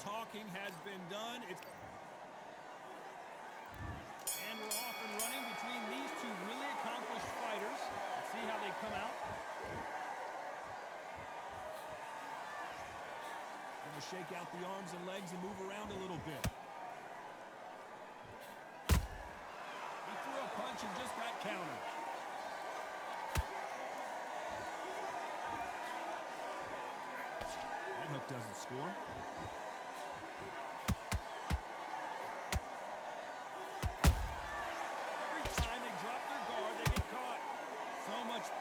talking has been done. And we're off and running between these two really accomplished fighters. Let's see how they come out. Going to shake out the arms and legs and move around a little bit. He threw a punch and just got countered. That hook doesn't score.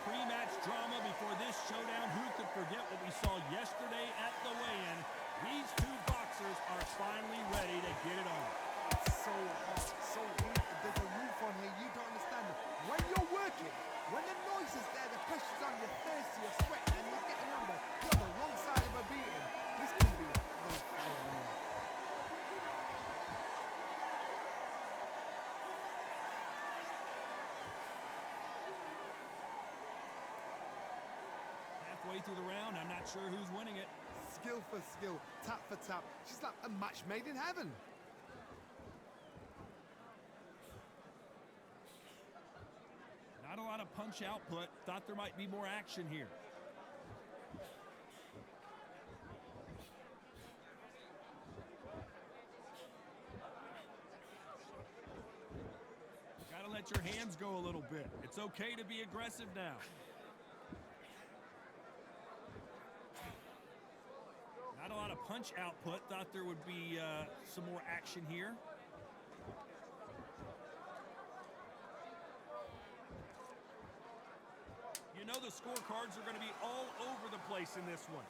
Pre-match drama before this showdown. Who could forget what we saw yesterday at the weigh-in? These two boxers are finally ready to get it on. So hot, so heat. There's a roof on here. You don't understand it. When you're working, when the noise is there, the pressure's on, you're thirsty, you're sweating, and you're getting under. You're on the wrong side of a beating. This can be a Way through the round, I'm not sure who's winning it. Skill for skill, tap for tap. She's like a match made in heaven. Not a lot of punch output. Thought there might be more action here. Gotta let your hands go a little bit. It's okay to be aggressive now. Not a lot of punch output. Thought there would be some more action here. You know the scorecards are going to be all over the place in this one.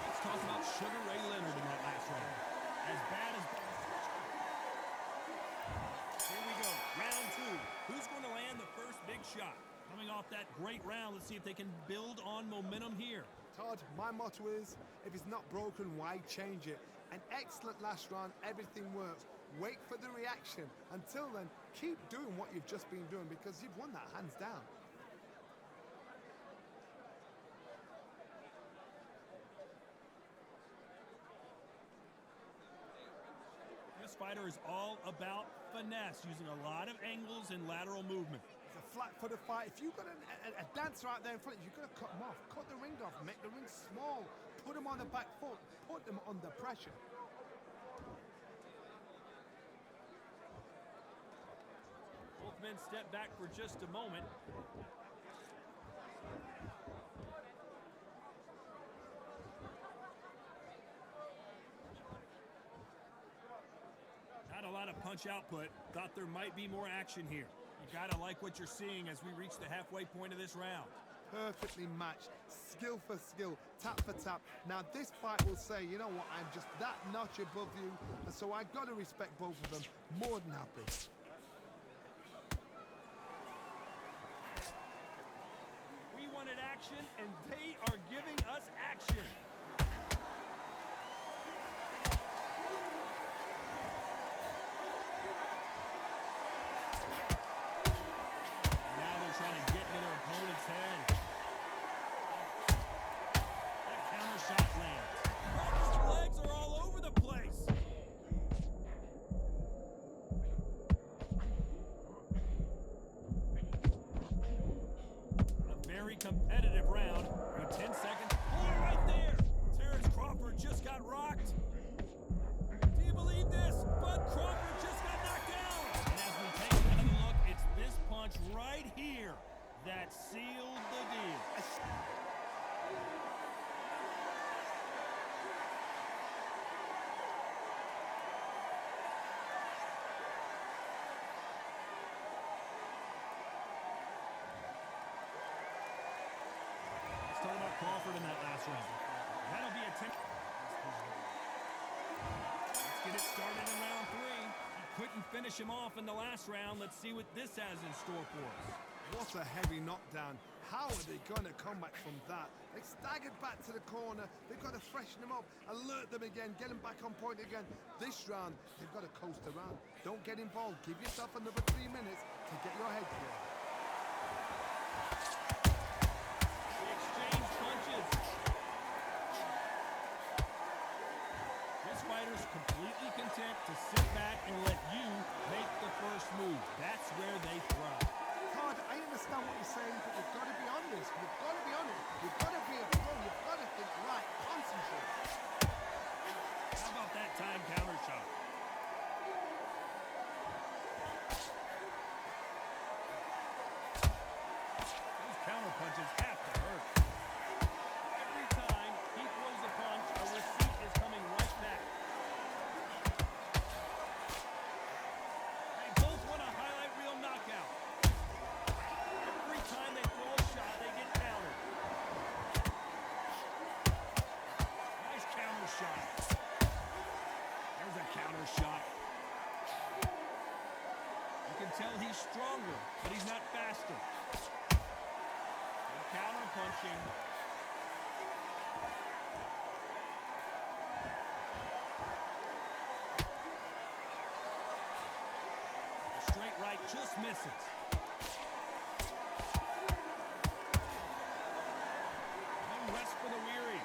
Let's talk about Sugar Ray Leonard in that last round. As bad as... Round two. Who's going to land the first big shot? Coming off that great round, let's see if they can build on momentum here. Todd, my motto is, if it's not broken, why change it? An excellent last round, everything works. Wait for the reaction. Until then, keep doing what you've just been doing because you've won that hands down. This fighter is all about finesse, using a lot of angles and lateral movement. It's a flat-footed fight. If you've got a dancer out there in front, you've got to cut them off. Cut the ring off. Make the ring small. Put them on the back foot. Put them under pressure. Both men step back for just a moment. Not a lot of punch output. Thought there might be more action here. You gotta like what you're seeing as we reach the halfway point of this round. Perfectly matched, skill for skill, tap for tap. Now this fight will say, you know what, I'm just that notch above you, and so I gotta respect both of them. More than happy. We wanted action, and they are giving us action. Trying to get into their opponent's head. That counter shot lands. His legs are all over the place. A very competitive round. With 10 seconds. Oh, right there. Crawford just got rocked. Do you believe this? Bud Crawford just got knocked down. And as we take another look, it's this punch right here that sealed the deal. Let's talk about Crawford in that last round. That'll be a 10. Let's get it started in round three. He couldn't finish him off in the last round. Let's see what this has in store for us. What a heavy knockdown. How are they going to come back from that? They staggered back to the corner. They've got to freshen them up, alert them again, get them back on point again. This round, they've got to coast around. Don't get involved. Give yourself another 3 minutes to get your head clear. You've got to be a pro. You've got to think right. Concentrate. How about that time counter shot? Those counter punches have to hurt. Every time he throws a punch, a receipt is coming right back. They both want a highlight reel knockout. Every time they throw a shot, they get countered. Nice counter shot. There's a counter shot. You can tell he's stronger, but he's not faster. And counter punching. The straight right just misses. No rest for the weary.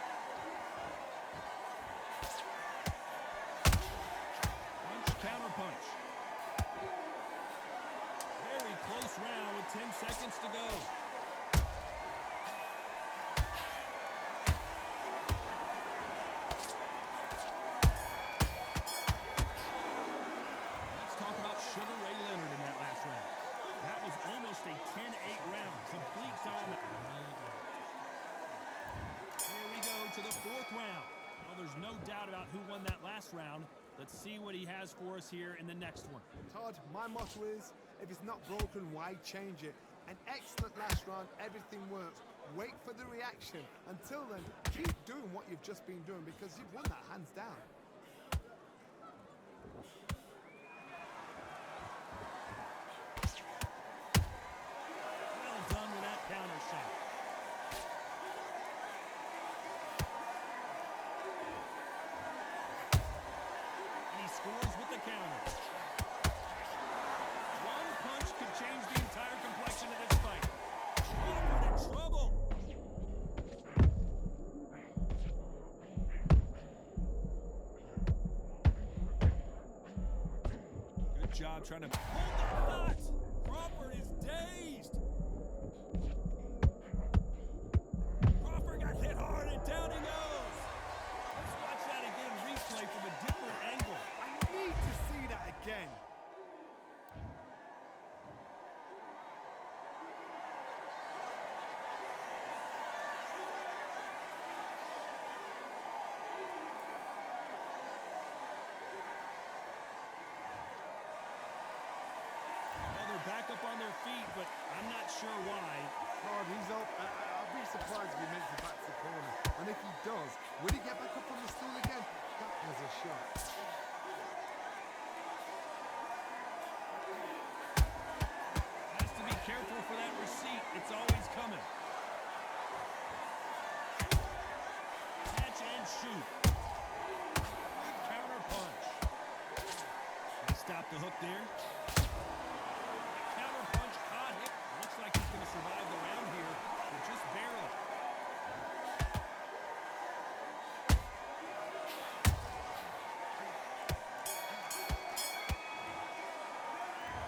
Punch, counter punch. Very close round with 10 seconds to go. Let's talk about Sugar Ray Leonard in that last round. That was almost a 10-8 round. Complete dominance. Here we go to the fourth round. Well, there's no doubt about who won that last round. Let's see what he has for us here in the next one. Todd, my motto is, if it's not broken, why change it? An excellent last round, everything works. Wait for the reaction. Until then, keep doing what you've just been doing because you've won that hands down. Well done with that counter shot. And he scores with the counter. One punch could change the entire complexion of this fight. Crawford in trouble. Good job trying to hold that knot. Crawford is dazed. Crawford got hit hard and down he goes. Let's watch that again, replay from a different angle. I need to see that again. Well, they're back up on their feet, but I'm not sure why. Todd, he's up. I'll be surprised if he makes it back to the corner. And if he does, will he get back up on the stool again? That was a shot. Has to be careful for that receipt. It's always coming. Catch and shoot. Good counter punch. Stop the hook there. Counter punch caught him. Looks like he's going to survive the round here, but just barely.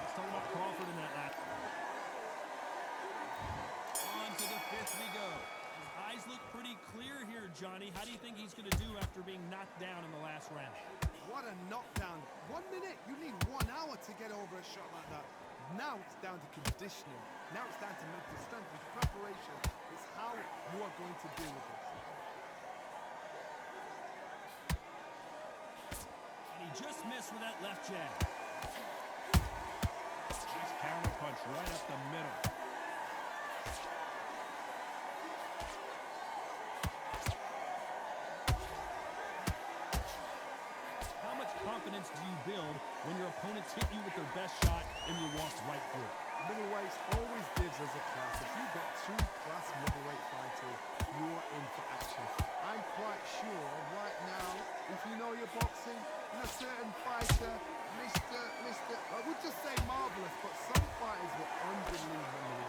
Let's talk about Crawford in that lap. On to the fifth we go. His eyes look pretty clear here, Johnny. How do you think he's going to do after being knocked down in the last round? What a knockdown. 1 minute, you need 1 hour to get over a shot like that. Now it's down to conditioning. Now it's down to mental strength and preparation. It's how you are going to deal with this. And he just missed with that left jab. Nice counter punch right up the middle. How much confidence do you build when your opponents hit you with their best shot and you walk right through it? Middleweights always gives us a class. If you've got 2 class middleweight fighters, you're in for action. I'm quite sure right now, if you know your boxing, a certain fighter, I would just say marvelous, but some fighters were unbelievable.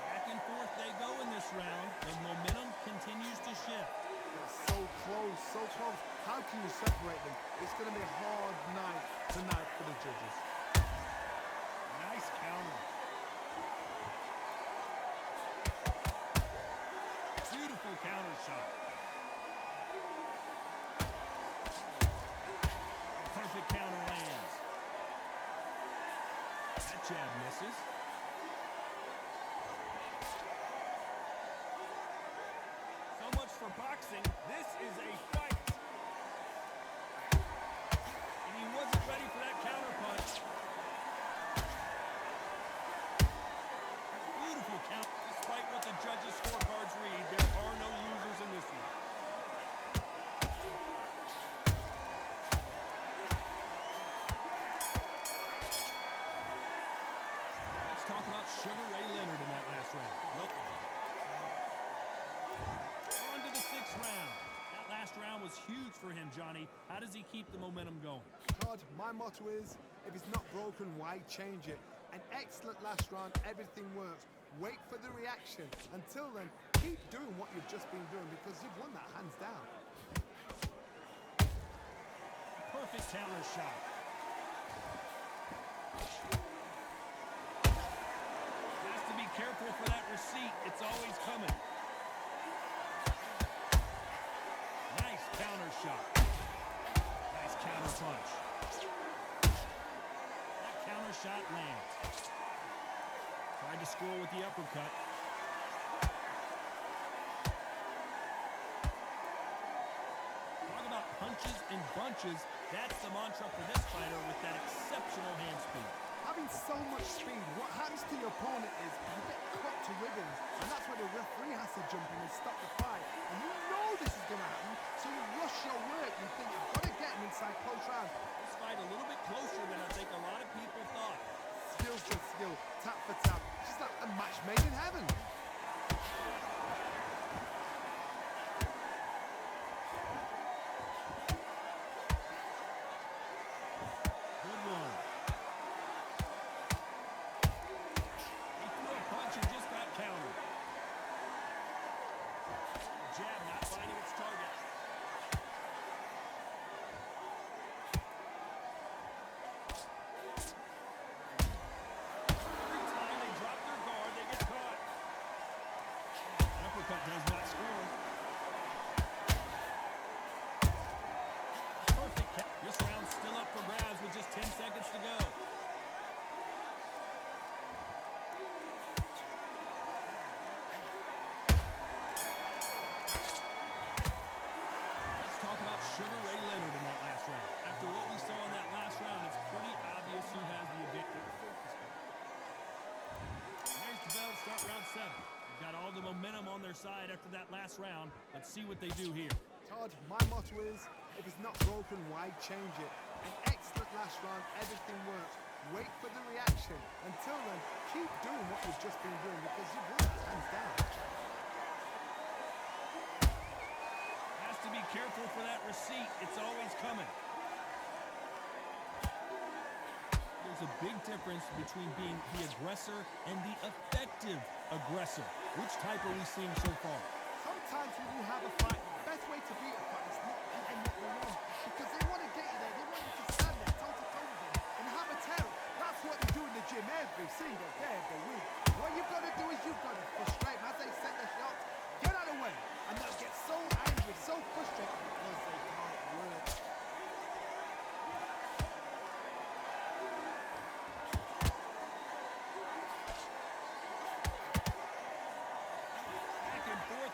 Back and forth they go in this round. The momentum continues to shift. They're so close, so close. How can you separate them? It's going to be a hard night tonight for the judges. Nice counter. Beautiful counter shot. Perfect counter lands. That jab misses. So much for boxing. This is a fight. And he wasn't ready for that counter punch. Beautiful count. Despite what the judges' scorecards read, there are no losers in this one. Let's talk about Sugar Ray Leonard in that last round. Nope. On to the 6th round. That last round was huge for him, Johnny. How does he keep the momentum going? Todd, my motto is, if it's not broken, why change it? An excellent last round, everything works. Wait for the reaction. Until then, keep doing what you've just been doing because you've won that hands down. Perfect counter shot. Has to be careful for that receipt. It's always coming. Nice counter shot. Nice counter punch. That counter shot lands. Tried to score with the uppercut. Talk about punches and bunches. That's the mantra for this fighter with that exceptional hand speed. Having so much speed, what happens to your opponent is you get cut to ribbons, and that's where the referee has to jump in and stop the fight. And you know this is going to happen, so you rush your work. You think you've got to get him inside close rounds. This fight a little bit closer than I think a lot of people thought. Skill for skill, tap for tap. It's just like a match made in heaven. Good one. He threw a punch and just got countered. Jab not finding its target. Does not score. Perfect catch. This round's still up for grabs with just 10 seconds to go. Let's talk about Sugar Ray Leonard in that last round. After what we saw in that last round, it's pretty obvious who has the advantage. There's the bell, start round 7. Got all the momentum on their side after that last round. Let's see what they do here. Todd, my motto is, if it's not broken, why change it? An excellent last round, everything works. Wait for the reaction. Until then, keep doing what you've just been doing because you've won that hands down. Has to be careful for that receipt. It's always coming. There's a big difference between being the aggressor and the effective aggressor. Which type are we seeing so far? Sometimes when you have a fight, the best way to beat a fight is not letting what they want. Because they want to get you there. They want you to stand there toe-to-toe with them and have a terror. That's what they do in the gym every single day of the week. What you've got to do is you've got to frustrate them as they set their shots. Get out of the way. And they'll get so angry, so frustrated because they can't work.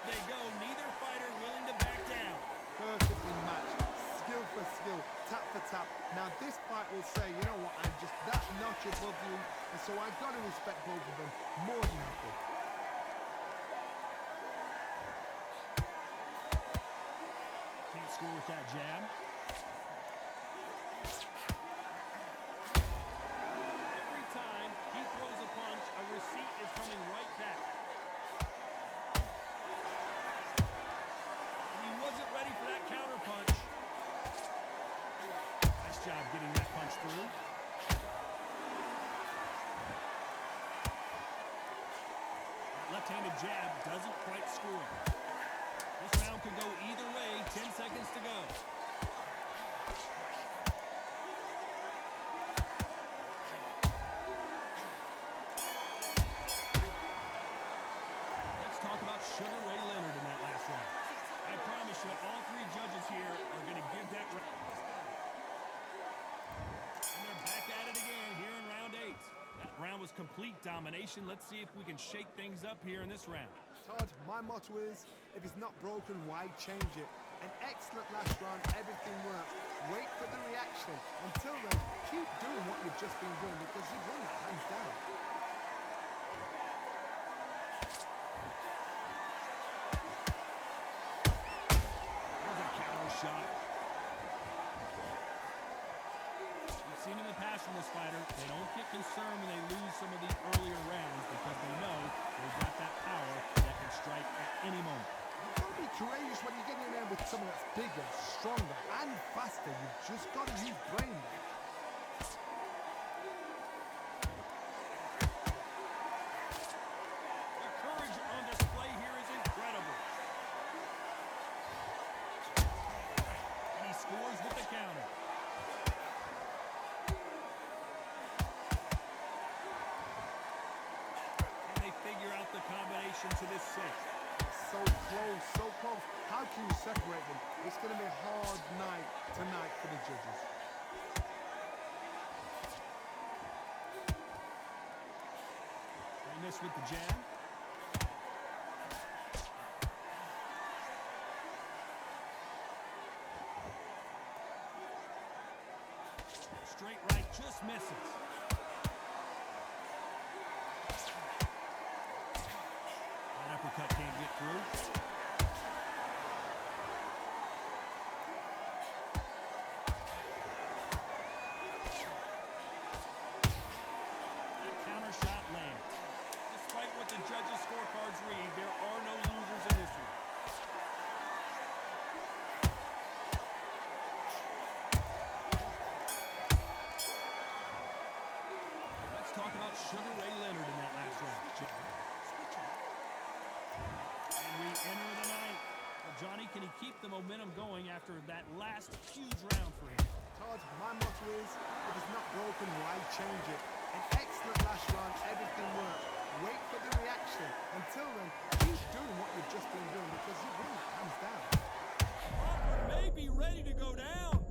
They go, neither fighter willing to back down. Perfectly matched, skill for skill, tap for tap. Now this fight will say, you know what, I'm just that notch above you, and so I've got to respect both of them more than happy. Can't score with that jab. Every time he throws a punch, a receipt is coming right back. Wasn't ready for that counter punch. Nice job getting that punch through. That left-handed jab doesn't quite score. This round could go either way. 10 seconds to go. was complete domination. Let's see if we can shake things up here in this round. Todd, my motto is, if it's not broken, why change it? An excellent last round, everything works. Wait for the reaction. Until then, keep doing what you've just been doing because you've won it hands down. There's a counter shot. We've seen in the past from this fighter, they don't get concerned when they lose some of the earlier rounds because they know they've got that power that can strike at any moment. You've got to be courageous when you get in there with someone that's bigger, stronger, and faster. You've just got to use brain there. The courage on display here is incredible. And he scores with the counter. And they figure out the combination to this six. So close, so close. How can you separate them? It's going to be a hard night tonight for the judges. And this with the jab. Straight right, just misses. That uppercut can't get through. That counter shot lands. Despite what the judges' scorecards read, there are no losers in this one. Let's talk about Sugar Ray Leonard in that last round. And we enter the night. Well, Johnny, can he keep the momentum going after that last huge round for him? Todd, my motto is, if it's not broken, why change it? An excellent last round, everything works. Wait for the reaction. Until then, keep doing what you've just been doing because you've won it hands down. Crawford may be ready to go down.